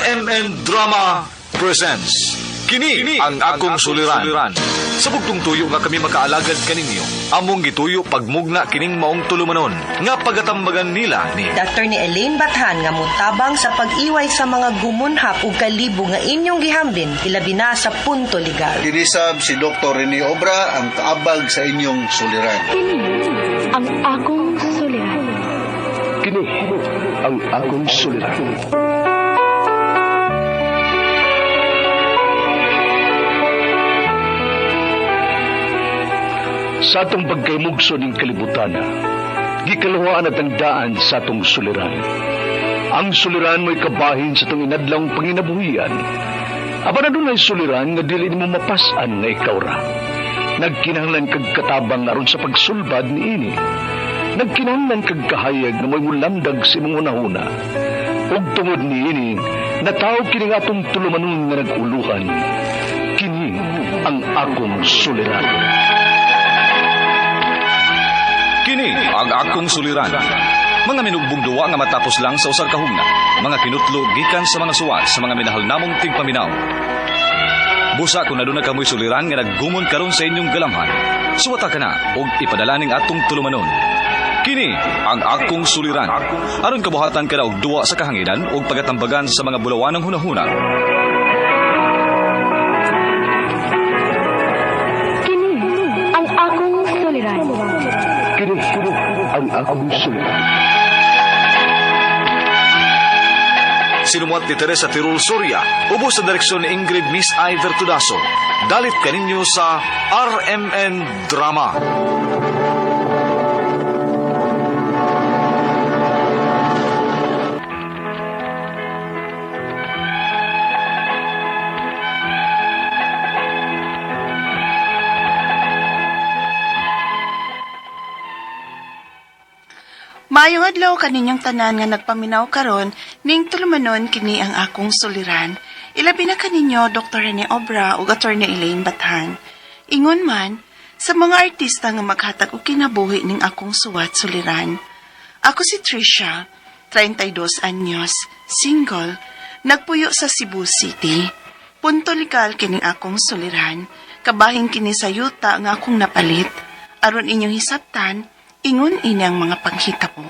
RMN Drama presents Kini ang akong suliran. Sa bugtong tuyo nga kami makaalagad kaninyo, among gituyo pagmugna kining maong tulumanon nga pagatambagan nila ni Dr. ni Elaine Bathan nga mutabang sa pag-iway sa mga gumunhap ug kalibo nga inyong gihambin ilabi na sa punto legal. Dinisab si Dr. Rene Obra ang kaabag sa inyong suliran. Ang akong suliran. Kini ang akong suliran. Sa atong pagkaymugso ng kalibutan, gikalawaan at ang daan sa atong suliran. Ang suliran mo'y kabahin sa itong inadlang panginabuhian. Aba na doon ay suliran nga dili mo mapasan nga ikaw ra. Nagkinahanglan kag katabang aron sa pagsulbad ni ini. Nagkinahanglan kag kahayag na may mulandag sa imong unahuna. Ug tungod ni ini, natawag kini nga atong tulumanon nga naguluhan. Kini ang akong suliran. Kini ang akong suliran. Mga minugbong duwa nga matapos lang sa usag kahugna. Mga kinutlo gikan sa mga suwat sa mga minahal namong tigpaminaw. Busa kung naduna kamoy suliran nga naggumon karon sa inyong galamhan. Suwata ka na og ipadala ning atong tulumanon. Kini ang akong suliran. Aron kabuhatan ka na og duwa sa kahanginan og pagatambagan sa mga bulawanang hunahuna. Kini ang akong suliran. Kini ang akong suliran. Sinumuat ni Teresa Tirul Soria, ubos sa direksyon ni Ingrid Miss Iver Tudaso. Dalit kaninyo sa RMN Drama. Maayong adlaw kaninyong tanan nga nagpaminaw karon ning tulumanon kini ang akong suliran. Ilabi na kaninyo Dr. Rene Obra ug Attorney Elaine Bathan. Ingon man sa mga artista nga maghatag og kinabuhi ning akong suwat suliran. Ako si Trisha, 32 anyos, single, nagpuyo sa Cebu City. Punto legal kining akong suliran. Kabahin kini sa yuta nga akong napalit. Aron inyong hisabtan, ingon ini ang mga panghitabo.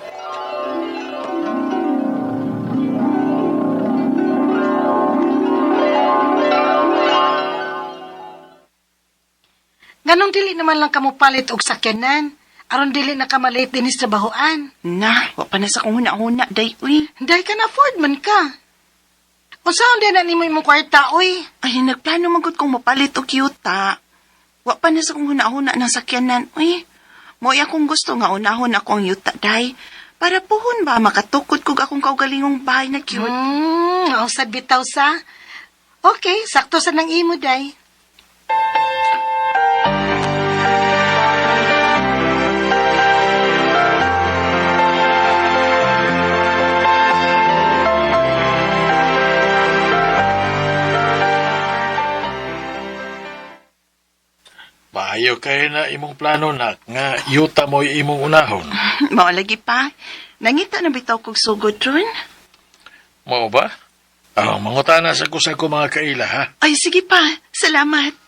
Ganong dili naman lang kamo palit og sakyanan. Aron dili na kamalit din sa trabahoan. Na, wa pa na sa kong huna-huna, day, uy. Dahil ka na afford man ka. Kung saan din na nimo imong kwarta, uy. Ay, nagplano magod kong mapalit og yuta. Wa pa na sa kong huna-huna ng sakyanan, uy. Mo'y akong gusto nga unahon ako ang yuta, day. Para puhon ba makatukod kog akong kaugalingong bahay na cute. Ausad bitaw sa. Okay, sakto sa nang imo, day. Maayo kayo na imong plano na nga yuta mo imong unahon. Mao lagi pa. Nangita na bitaw kog sugod ron. Mao ba? Mangutana sa kusag ko mga kaila, ha? Ay, sige pa. Salamat.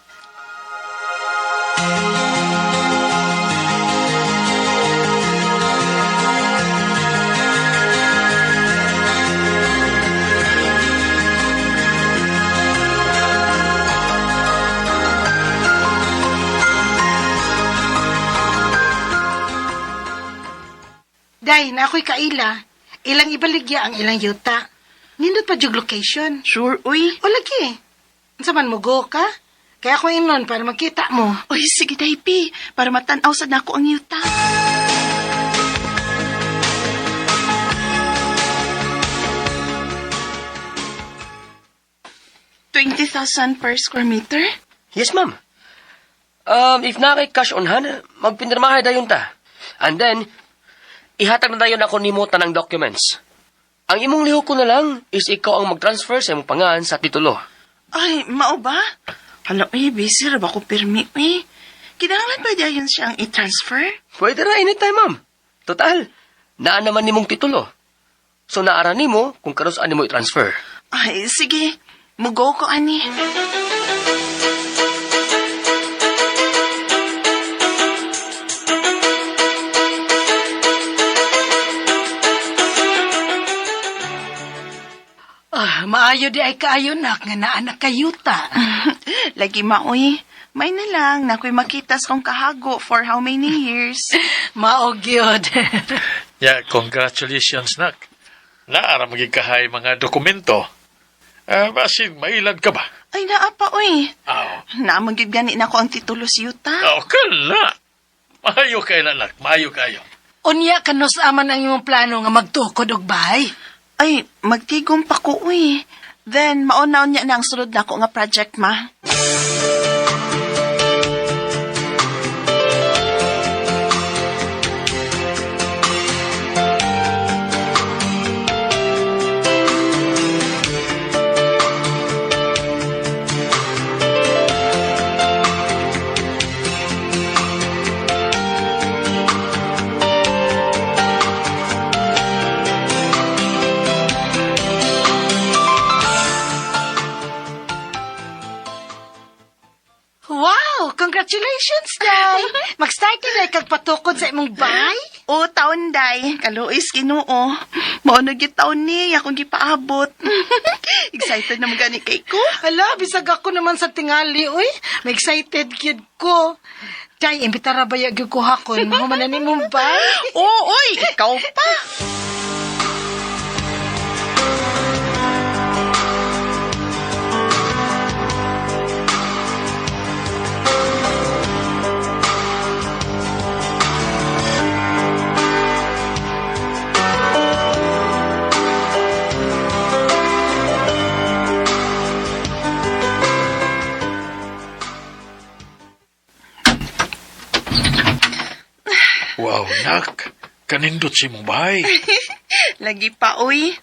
Day, na ako'y kaila. Ilang ibaligya ang ilang yuta. Nindot pa jug location. Sure, uy. O lagi. Unsa man mo go ka? Kaya ako inon para makita mo. Uy, sige, day, pi. Para matanaw sad nako ang yuta. $20,000 per square meter? Yes, ma'am. If na kay cash on hand, magpinirmahay dayon ta. And then, ihatag na dayon ako nimo tanang documents. Ang imong lihok ko na lang is ikaw ang mag-transfer sa imong pangalan sa titulo. Ay, mao ba? Hala, busy ra ba ko pirmi, Kinahanglan ba dayon siyang i-transfer? Pwede ra anytime, ma'am. Total, naa naman nimong titulo. So naara nimo kung karon saan nimo i-transfer. Ay, sige. Mugo ko, ani. Maayo di ay kaayo nak nga naanak kayuta. Lagi maoy. May na lang na ako'y makitas kong kahago for how many years. Mao gyud. Ya, congratulations, nak. Naara magikahay mga dokumento. Basin, mailad ka ba? Ay, naapa, uy. Oo. Naamagid gani na ko ang titulo si Yuta. Kala. Maayo kayo, nak. Maayo kayo. Unya kanos aman ang imong plano nga magtukod og bahay. Ay, magtigom pa ko, uy. Then, maunaw niya na ang sulod na ko nga project, ma. Wow! Congratulations, Day! Mag-start na kag patukod sa imong bahay? O, taon, day. Kaluis, Ginoo. Maunag yung taon ni, akong gipaabot. Excited na magani kay ko. Hala, bisag ako naman sa tingali, uy. May excited kid ko. Day, imbitara ba yung ko hakon? Mahumanan ni mong bahay? Oo, uy, ikaw pa. Wow, nak. Kanindot si mong bahay. Lagi pa, uy.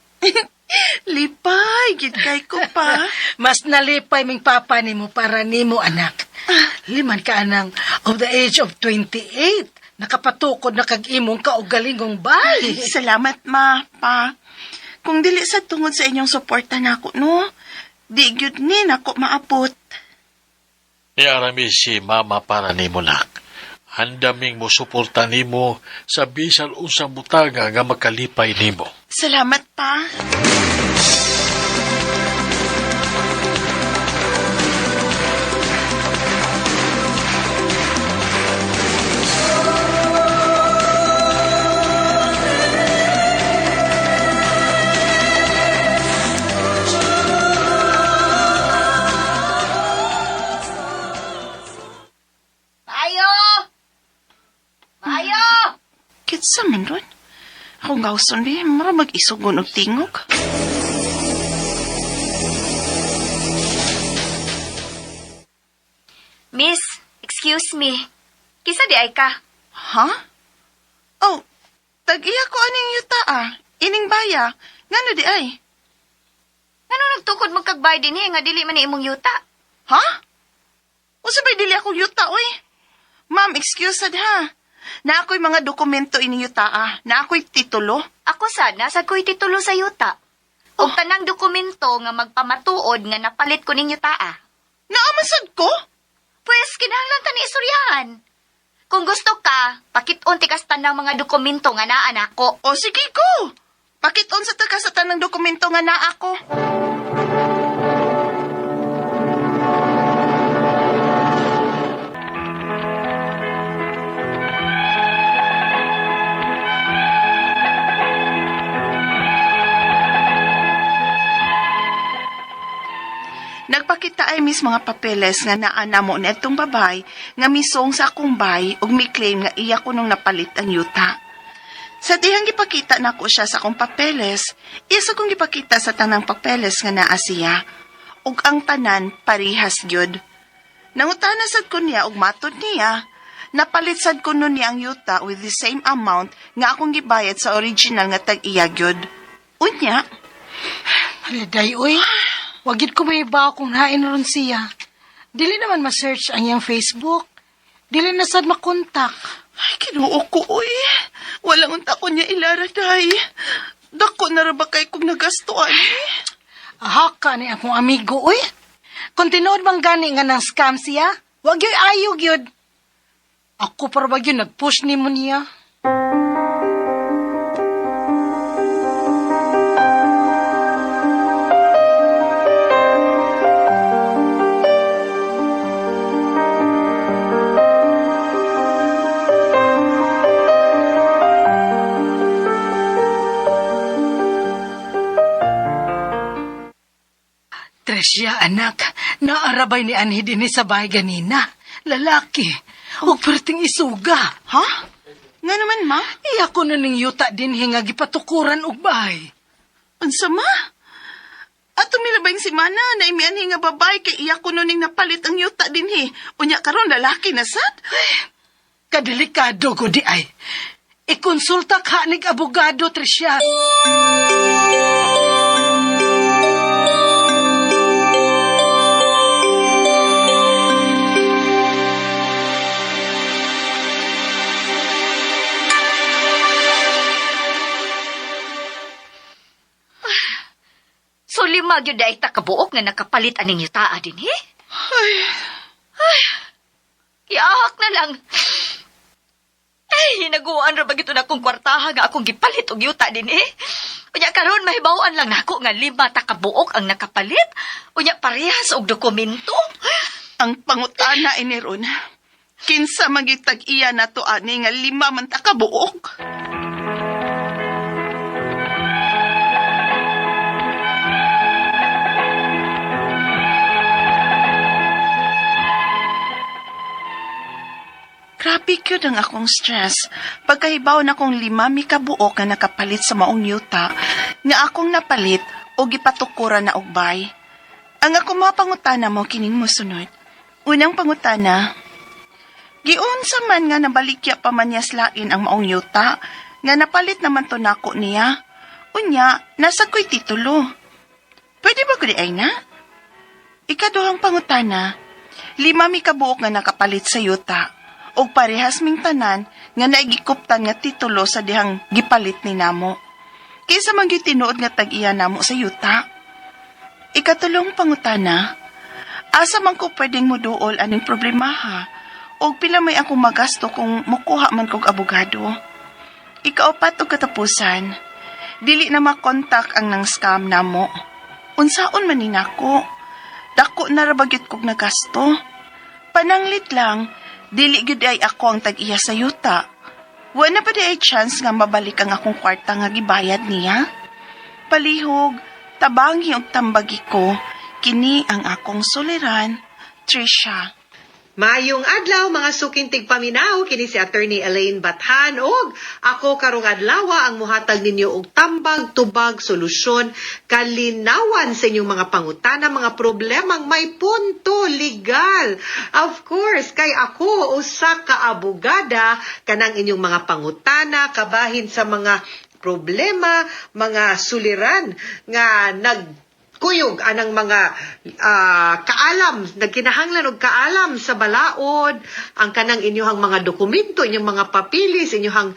Lipay, gid kay ko pa. Mas nalipay ming papa ni mo para ni mo, anak. Liman ka anang of the age of 28. Nakapatukod na kag imong kaugalingong bahay. Salamat, ma, pa. Kung dili sa tungod sa inyong suporta na ako, no? Di gyud ni nako maapot. Iarami si mama para ni mo, nak. Handaming mo suporta nimo sa bisan unsang butanga nga makalipay nimo. Salamat, pa. Kitsa man ron? Ako gawson di, mara mag-isugon og tingog. Miss, excuse me. Kisa di ay ka? Ha? Oh, tag-iya ko aning yuta Ining baya. Ngano di ay? Ngano nagtukod magkagbay din nga dili man ni imong yuta? Ha? O sabay dili ako yuta, oy. Ma'am, excuse sad ha. Na ako'y mga dokumento ini yuta Na ako'y titulo. Ako sad, nasa ko'y titulo sa yuta. Ug tanang dokumento nga magpamatuod nga napalit ko ning yuta. Naamasad ko? Pwes, kinahanglan ta ni istoryahan. Kung gusto ka, pakit-on ti kas tanang mga dokumento nga naa nako. O sige ko. Pakit-on sa taga sa tanang dokumento nga naa ako. Nagpakita ay mis mga papeles nga naana mo na itong babay nga misong sa akong bay ug may claim nga iya ko nung napalit ang yuta. Sa dihang gipakita na ko siya sa akong papeles, isa kong gipakita sa tanang papeles nga naa siya. Ug ang tanan parihas gyud. Nangutana sad ko niya ug matod niya, napalit sad ko nun niya ang yuta with the same amount nga akong gibayad sa original nga tag-iya gyud. Unya, Haliday, uy. Wagid ko may iba kung hain ron siya. Dili naman ma-search ang iyang Facebook. Dili na sad makontak. ay kinuo ko uy. Walang unta ko niya ilaraday. Dako na ra ba kay kong nagastuan Haka ni akong amigo, uy. Kung tinood bang gani nga ng scam siya, wag yo'y ayog yun. Ako para wag yun nag-push ni mo niya. Tresya, anak, naarabay ni Anhi din sa bahay ganina. Lalaki, huwag perting isuga. Ha? Nga naman, ma? Iya ko na ning yuta din hinga gipatukuran og bahay. Unsa ma? At tumilabay si Mana na imianhi nga babay kay iya ko nuning napalit ang yuta dinhi. Unya karon lalaki na sad? Kadelikado ko di ay. Ikonsulta ka nig abogado, Tresya. So lima gyud daig ta kabuok nga nakapalit aning yutaa din, he? Ay. Iahak na lang. Ay, hinaguan ra ba gito na akong kwartaha nga akong gipalit og yuta din, he? Unya karon mahibaw-an lang nako nga lima ta kabuok ang nakapalit. Unya parehas og dokumento. Ang pangutana ini ron. Kinsa magitag iya na to ani nga 5 man ta kabuok? Grabe kyud ang akong stress. Pagkahibaw na kong 5 mi kabuok nga nakapalit sa maong yuta, nga akong napalit o gipatukuran na ugbay. Ang akong mga pangutana mo kining mosunod. Unang pangutana, giunsa man nga nabalikya pa man niya slain ang maong yuta, nga napalit naman to nako niya. Unya, nasa ko'y titulo. Pwede ba kudi ay na? Ikaduhang pangutana, 5 mi kabuok nga nakapalit sa yuta, o parehas ming tanan nga naigikuptan nga titulo sa dihang gipalit ni namo. Kaysa man gyud tinuod nga tag-iya namo sa yuta. Ikatulong pangutana, asa man ko pwedeng muduol aning problemaha o pila may akong magasto kung mukuha man kog abogado. Ikaapat og katapusan, dili na makontak ang nang scam namo. Unsaon man ni nako? Dako na ra bagyud kog nagasto. Pananglit lang, dili gyud ay ako ang tag-iya sa yuta. Wala pa di ay chance nga mabalik ang akong kwarta nga gibayad niya. Palihog, tabangi og tambagi ko, kini ang akong suliran, Trisha. Mayong adlaw mga sukintig paminaw kini si Attorney Elaine Bathan og ako karong adlaw ang muhatag ninyo og tambag, tubag, solusyon, kalinawan sa inyong mga pangutana, mga problemang may punto legal. Of course, kay ako usa ka abogada kanang inyong mga pangutana kabahin sa mga problema, mga suliran nga kuyog anang mga kaalam, nagkinahanglan og kaalam sa balaod, ang kanang inyong mga dokumento, inyong mga papilis, inyong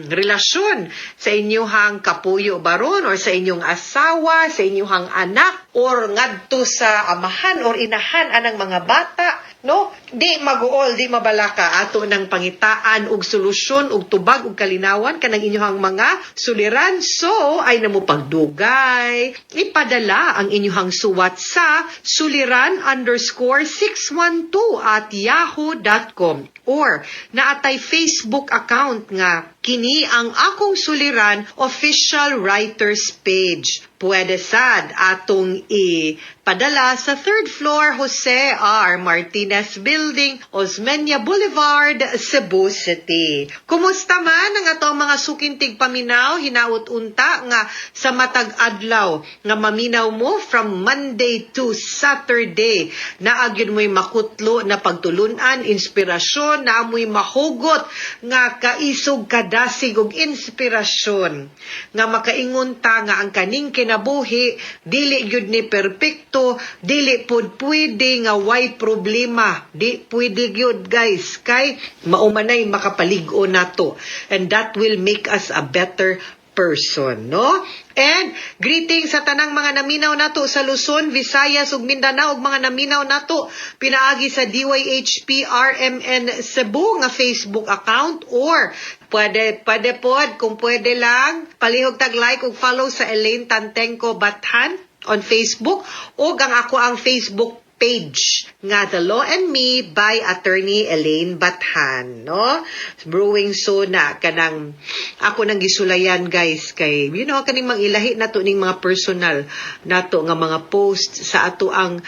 relasyon sa inyong kapuyo baron or sa inyong asawa, sa inyong anak or ngadto sa amahan or inahan anang mga bata, no? Di maguol, di mabalaka ato nang pangitaan og solusyon og tubag og kalinawan kanang inyong mga suliran. So ay namo pagdugay, ipadala ang inyong suwat sa suliran_612@yahoo.com or naatay Facebook account nga kini ang akong suliran official writers page. Pwede sad atong ipadala sa 3rd floor Jose R. Martinez Building, Osmeña Boulevard, Cebu City. Kumusta man ang atong mga sukintig paminaw, hinaut unta nga sa matag adlaw nga maminaw mo from Monday to Saturday. Naagyod mo'y makutlo na pagtulunan, inspirasyon, na amoy mahugot nga kaisog kadasig og inspirasyon. Nga makaingon ta nga ang kaning kinabuhi dili gyud ni perpekto, dili pud pwede nga way problema, di pwede gyud guys, kay maumanay makapalig-o nato, and that will make us a better person, no? And greetings sa tanang mga naminaw nato sa Luzon, Visayas ug Mindanao ug mga naminaw nato pinaagi sa DYHP RMN Cebu nga Facebook account, or pwede pod kung pwede lang palihog tag like ug follow sa Elaine Tantenco Bathan on Facebook, o ang ako ang Facebook page nga The Law and Me by Attorney Elaine Bathan, no? Brewing so na kanang ako nang gisulayan, guys, kay kaning mangilahi nato ning mga personal nato nga mga post sa ato ang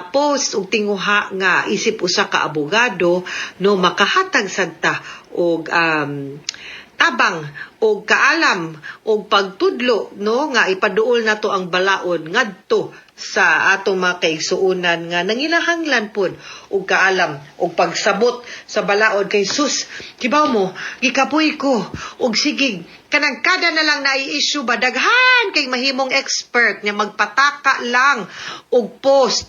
post ug tinguha nga isip usa ka abogado, no, makahatag sadta og tabang o kaalam o pagtudlo, no, nga ipaduol nato ang balaod ngadto sa atong mga kaigsuonan nga nangilahanglan pod og kaalam og pagsabot sa balaod kay sus. Kibaw mo, gikapoy ko og sige kanang kada na lang nai-issue ba daghan kay mahimong expert nga magpataka lang og post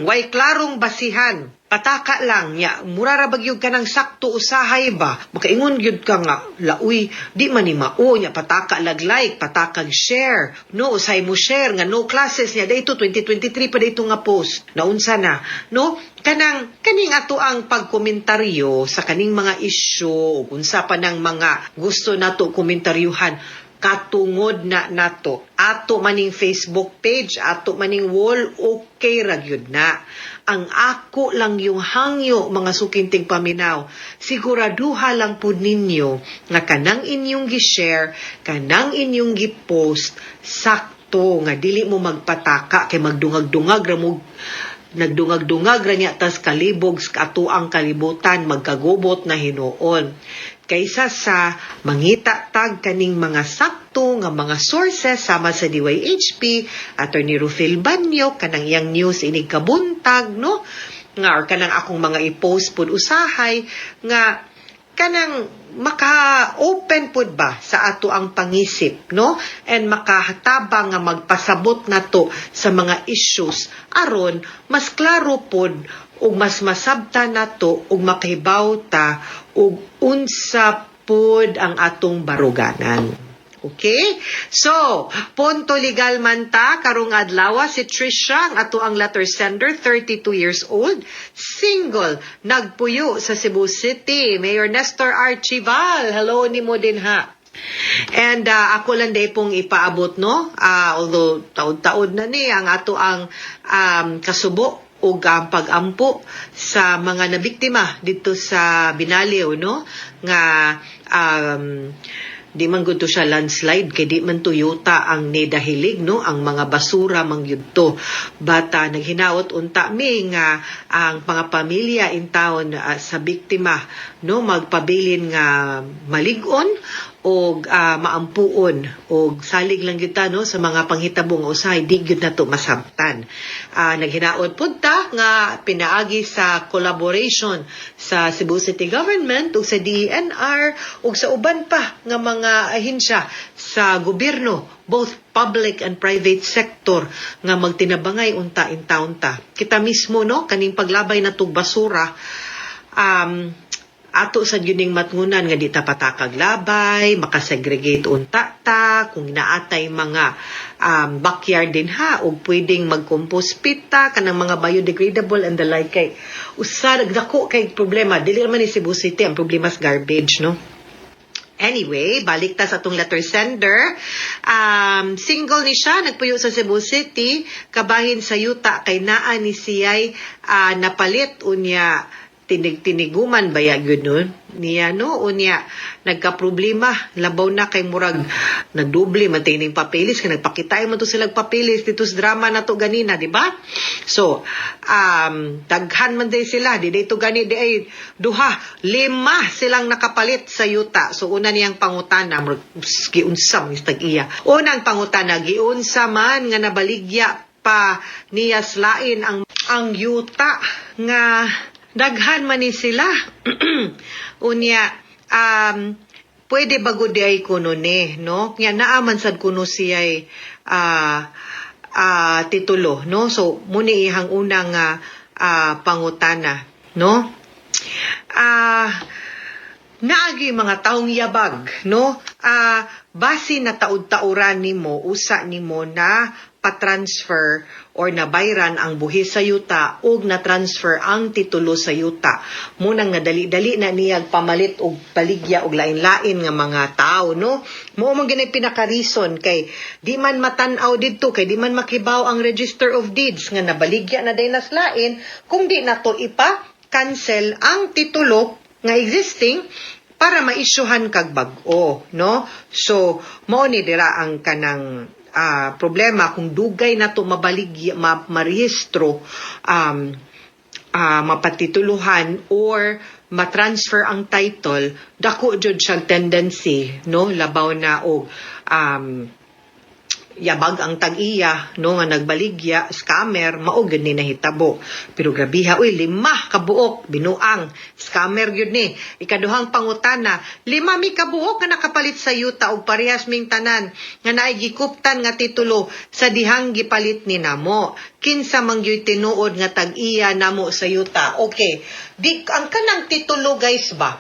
way klarong basihan. Pataka lang nya, mura ra bagyog ka ng sakto usahay ba? Makaingon gyud ka nga, lauy, di man ni mao nya, pataka like, patakag share. No, usay mo share nga no classes niya. Dito 2023 pa dito nga post. Naunsa na, no? Kaning ato ang pagkomentaryo sa kaning mga issue, unsa pa ng mga gusto nato komentaryuhan, katungod na nato. Ato maning Facebook page, ato maning wall, okay ra gyud na. Ang ako lang yung hangyo, mga sukinting paminaw, siguraduha lang po ninyo nga kanang inyong gi-share, kanang inyong gi-post, sakto nga dili mo magpataka kay magdungag-dungag ra mo, nagdungag-dungag ra niya tas kalibog sa ato ang kalibutan, magkagubot na hinuon. Kaysa sa mangita tag kaning mga sakto nga mga sources sama sa DYHP, Attorney Rufil Banyo, kanang iyang news inig kabuntag, no? Nga or kanang akong mga i-post pod usahay nga kanang maka-open pod ba sa ato ang pangisip, no? And makahatabang nga magpasabot nato sa mga issues aron mas klaro pod ug mas masabta nato ug makahibaw ta ug unsa pod ang atong baruganan. Okay? So, punto legal man ta karong adlaw si Trisha, ang ato ang letter sender, 32 years old, single, nagpuyo sa Cebu City. Mayor Nestor Archival, hello ni mo din ha. And ako lang day pong ipaabot, no? Although taod-taod na ni ang ato ang kasubo o ang pag-ampo sa mga nabiktima dito sa Binaliw, no? Nga di man gud to siya landslide kay di man Toyota ang nidahilig, no? Ang mga basura man gyud to. Bata naghinaot unta mi nga ang mga pamilya in town sa biktima, no, magpabilin nga malig-on og maampuon og salig lang gyud ta, no, sa mga panghitabong usahay di gyud nato masabtan. Naghinaot pud ta nga pinaagi sa collaboration sa Cebu City Government ug sa DENR ug sa uban pa nga mga ahensya sa gobyerno, both public and private sector, nga magtinabangay unta in town ta. Kita mismo, no, kaning paglabay natong basura, ato sa yuning matngunan nga di ta patakag labay, makasegregate unta ta, kung naatay mga backyard din ha, o pwedeng mag-compost pit ta, kanang mga biodegradable and the like kay usad dako kay problema. Dili man ni Cebu City ang problema sa garbage, no? Anyway, balik ta sa atong letter sender. Single ni siya, nagpuyo sa Cebu City, kabahin sa yuta kay naa ni siyay napalit unya tiniguman baya gyud nun niya, no, unya nagka-problema labaw na kay murag nagdoble man tining papeles kay nagpakitay man to sila papeles dito sa drama nato ganina, di ba? So daghan man day sila di to gani di ay duha lima silang nakapalit sa yuta. So una niyang pangutana giunsa mis tag-iya, unang pangutana giunsa man nga nabaligya pa niya slain ang yuta nga daghan man ni sila. Unya, pwede bago di ay kuno ni, no? Nga naaman sad kuno siya'y titulo, no? So, muni ihang unang pangutana, no? Naagi mga taong yabag, no? base na taud-tauran nimo, usa nimo na pa-transfer or nabayran ang buhis sa yuta ug na-transfer ang titulo sa yuta. Munang nadali-dali na niyag pamalit og baligya og lain-lain nga mga tao, no? Mao man ginay pinaka-reason kay di man matan-aw didto, kay di man makibaw ang Register of Deeds nga nabaligya na dinas lain kung di nato ipa-cancel ang titulo nga existing para ma-issuehan kag bag-o, no? So, mao ni dira ang kanang problema kung dugay na to mabaligya, marehistro, mapatituluhan or matransfer ang title, dako jud siyang tendency, no? Labaw na og yabag ang tag-iya, no, nga nagbaligya, scammer, maugad ni nahitabo. Pero grabiha, 5 kabuok, binuang, scammer yun ni. Ikaduhang pangutana, 5 mi kabuok nga nakapalit sa yuta o parehas ming tanan, nga naigikuptan nga titulo sa dihang gipalit ni namo. Kinsa man gyud tinuod nga tag-iya namo sa yuta. Okay, ang kanang titulo guys ba,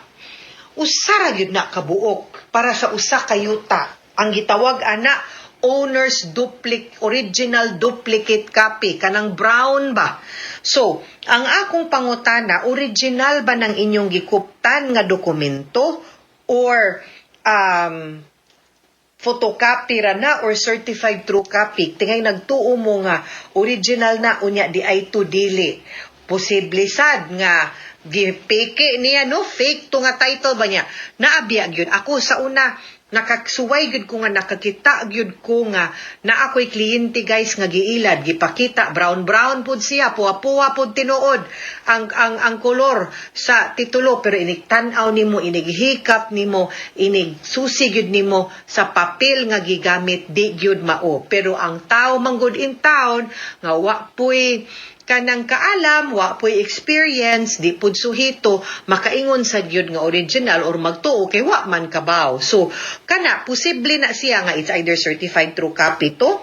usara gyud na kabuok para sa usa ka yuta. Ang gitawag ana, original duplicate copy, kanang brown ba? So, ang akong pangutana, original ba ng inyong gikuptan nga dokumento or photocopy ra na or certified true copy? Tingay nagtuo mo nga original na unya di ay to dili. Posible sad nga gipeke niya, no? Fake to nga title ba niya? Naabya gyud ako sa una, nakaksuway gyud ko nga nakakita gyud ko nga na ako'y kliyente guys nga giilad gipakita brown pud siya, puwa pud tinuod ang kolor sa titulo, pero inigtan-aw nimo, inighikap nimo, inigsusi gyud nimo sa papel nga gigamit, di gyud mao. Pero ang tao manggod in town nga wa puy kanang kaalam, wa po'y experience, di pud suhito, makaingon sa gyud nga original or magtuo kay wa man kabaw. So, kana, posible na siya nga it's either certified true copy to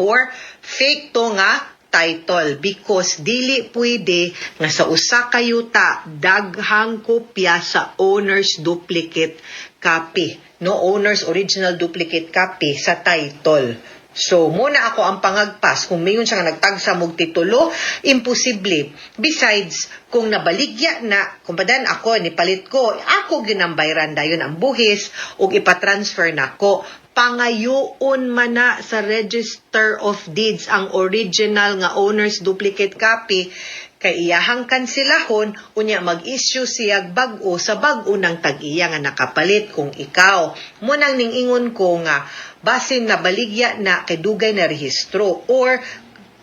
or fake to nga title, because dili pwede nga sa usa ka yuta daghang kopya sa owner's duplicate copy, no, owner's original duplicate copy sa title. So, muna ako ang pangagpas. Kung mayon siya nga nagtagsa mog titulo, imposible. Besides, kung nabaligya na, kung badan ako, nipalit ko, ako ginambayran dayon ang buhis, o ipatransfer na ko, pangayoon man na sa Register of Deeds ang original nga owner's duplicate copy, kay iyahang kansilahon, unya mag-issue siyag bag-o sa bag-o ng tag-iya nga nakapalit kung ikaw. Munang ningingon ko nga, basin na baligya na kay dugay na rehistro or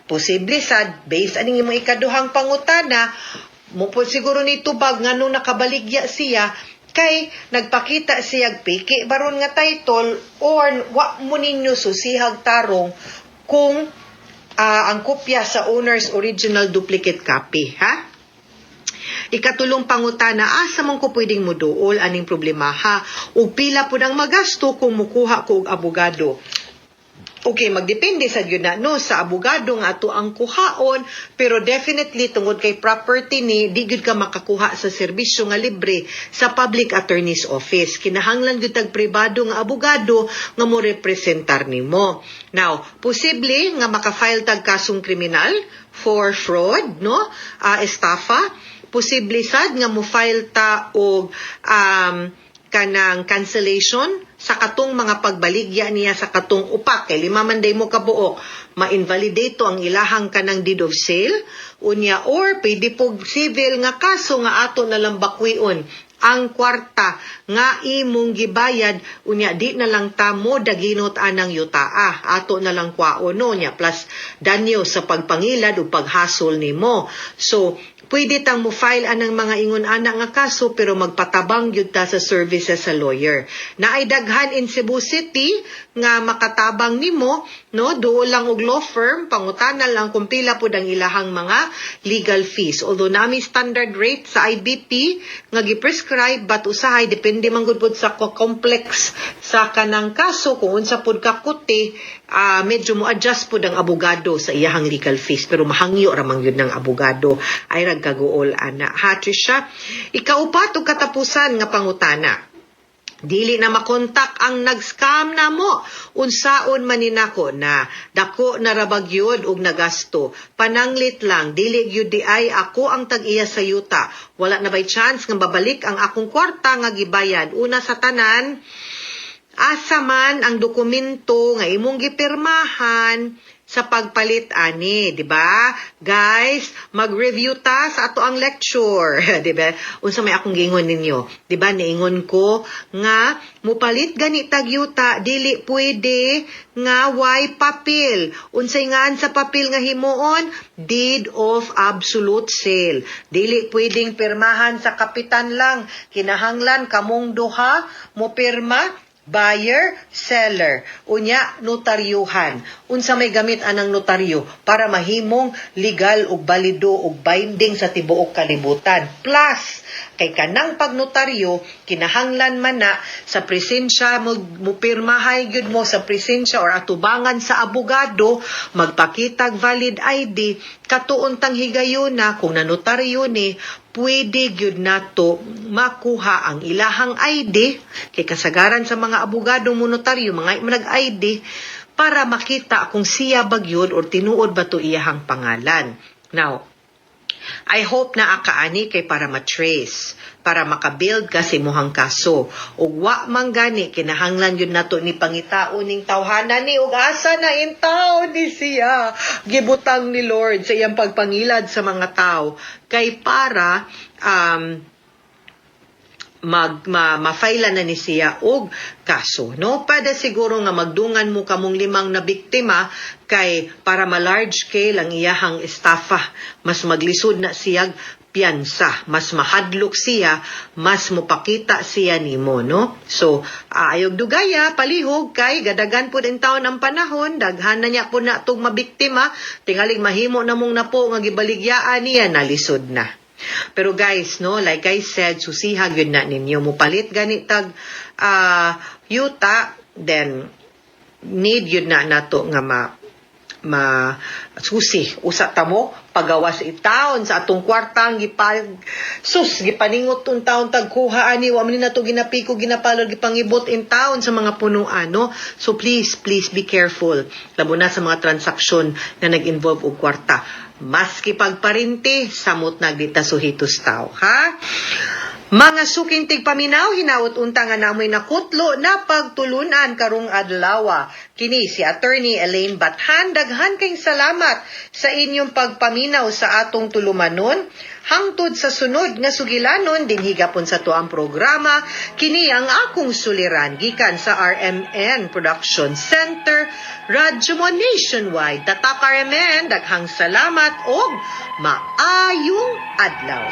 posible sad based aning imong ikaduhang pangutana mo po siguro ni tubag nga nung nakabaligya siya kay nagpakita siya piki baron nga title or wa mo ninyo susihag tarong kung ang kopya sa owner's original duplicate copy, ha? Ikatulong pangutana, asa man ko pwedeng muduol aning problema ha? O pila po nang magasto kung mukuha ko og abogado. Okay, magdepende sa gyud na no sa abogado nga ato ang kuhaon, pero definitely tungod kay property ni di gyud ka makakuha sa serbisyo nga libre sa public attorney's office. Kinahanglan gyud tag pribado nga abogado nga mo representar nimo. Now, posible nga maka-file tag kasong kriminal for fraud, no? Estafa. Posible sad nga mo file ta og kanang cancellation sa katong mga pagbaligya niya sa katong upak kay 5 man day mo kabuok ma-invalidate to ang ilahang kanang deed of sale unya or pwede po civil nga kaso nga ato na lang bakwion ang kwarta nga imong gibayad unya di na lang ta mo daginot anang yutaa ato na lang kwaon no nya plus danyo sa pagpangilad o paghasol nimo. So pwede tang mo file anang mga ingon ana nga kaso pero magpatabang gyud ta sa services sa lawyer. Naay daghan in Cebu City nga makatabang nimo no duol lang og law firm pangutana lang kung pila pud ang ilahang mga legal fees. Although nami standard rate sa IBP nga giprescribe but usahay depende man gud pud sa complex sa kanang kaso kung unsa pud ka kuti medyo mo adjust pud ang abogado sa iyahang legal fees pero mahangyo ra man gyud ng abogado ay ragkaguol ana. Ha Trisha, ikaupat og katapusan nga pangutana. Dili na makontak ang nag-scam na mo. Unsaon man ninako na dako na rabagyod og nagasto. Pananglit lang, dili gyud di ay ako ang tag-iya sa yuta. Wala na by chance nga babalik ang akong kwarta nga gibayad. Una sa tanan, asa man ang dokumento nga imong gipirmahan sa pagpalit ani, di ba? Guys, mag-review ta sa ato ang lecture, di ba? Unsa may akong gingon ninyo, di ba? Niingon ko nga mupalit gani tag yuta, dili pwede nga way papel. Unsay ngaan sa papel nga himuon? Deed of absolute sale. Dili pwedeng pirmahan sa kapitan lang. Kinahanglan kamong duha mo pirma, buyer, seller. Unya, notaryuhan. Unsa may gamit anang notaryo para mahimong legal ug balido ug binding sa tibuok kalibutan. Plus, kay kanang pagnotaryo, kinahanglan man na sa presensya mo pirmahay gyud mo sa presensya or atubangan sa abogado, magpakitag valid ID, katuon tang higayon na kung nanotaryo ni, pwede gyud nato makuha ang ilahang ID, kay kasagaran sa mga abogado mo notaryo, mga nag-ID, para makita kung siya bagyod or tinuod ba to iyahang pangalan. Now, I hope na akaani kay para matrace, para makabuild kasi muhang kaso. Ug wa man gani kinahanglan yun nato ni pangitaon ning tawhana ni ug asa na in tao ni siya. Gibutang ni Lord sa iyang pagpangilad sa mga tao kay para ma-file na ni siya og kaso, no? Pada siguro nga magdungan mo kamong 5 na biktima kay para ma-large scale ang iyahang estafa, mas maglisod na siyag piyansa, mas mahadlok siya, mas mupakita siya nimo, no? So, ayog dugaya, palihog kay gadagan po din taon ang panahon, daghan na niya po na itong mabiktima, tingaling mahimo na mong napo nga gibaligyaan niya, nalisod na. Pero guys, no, like I said, susihag yun na ninyo. Mupalit ganit tag yuta, then need yun na nato nga susi. Usa ta mo, pagawas itaon sa atong kwartang gipaningot un taon tagkuha ani, wa man nato ginapiko, ginapalod, gipangibot in taon sa mga punuan, no? So please be careful. Labo na sa mga transaksyon na nag-involve og kwarta. Maski pagparinti, samot nagdita suhitos tao, ha? Mga suking tigpaminaw, hinaut unta nga namoy nakutlo na pagtulunan karong adlaw. Kini si Attorney Elaine Bathan, daghan kayong salamat sa inyong pagpaminaw sa atong tulumanon. Hangtod sa sunod nga sugilanon, din higapon sa tuang programa, kini ang akong suliran, gikan sa RMN Production Center, Radyo mo Nationwide. Tatak RMN, daghang salamat o maayong adlaw.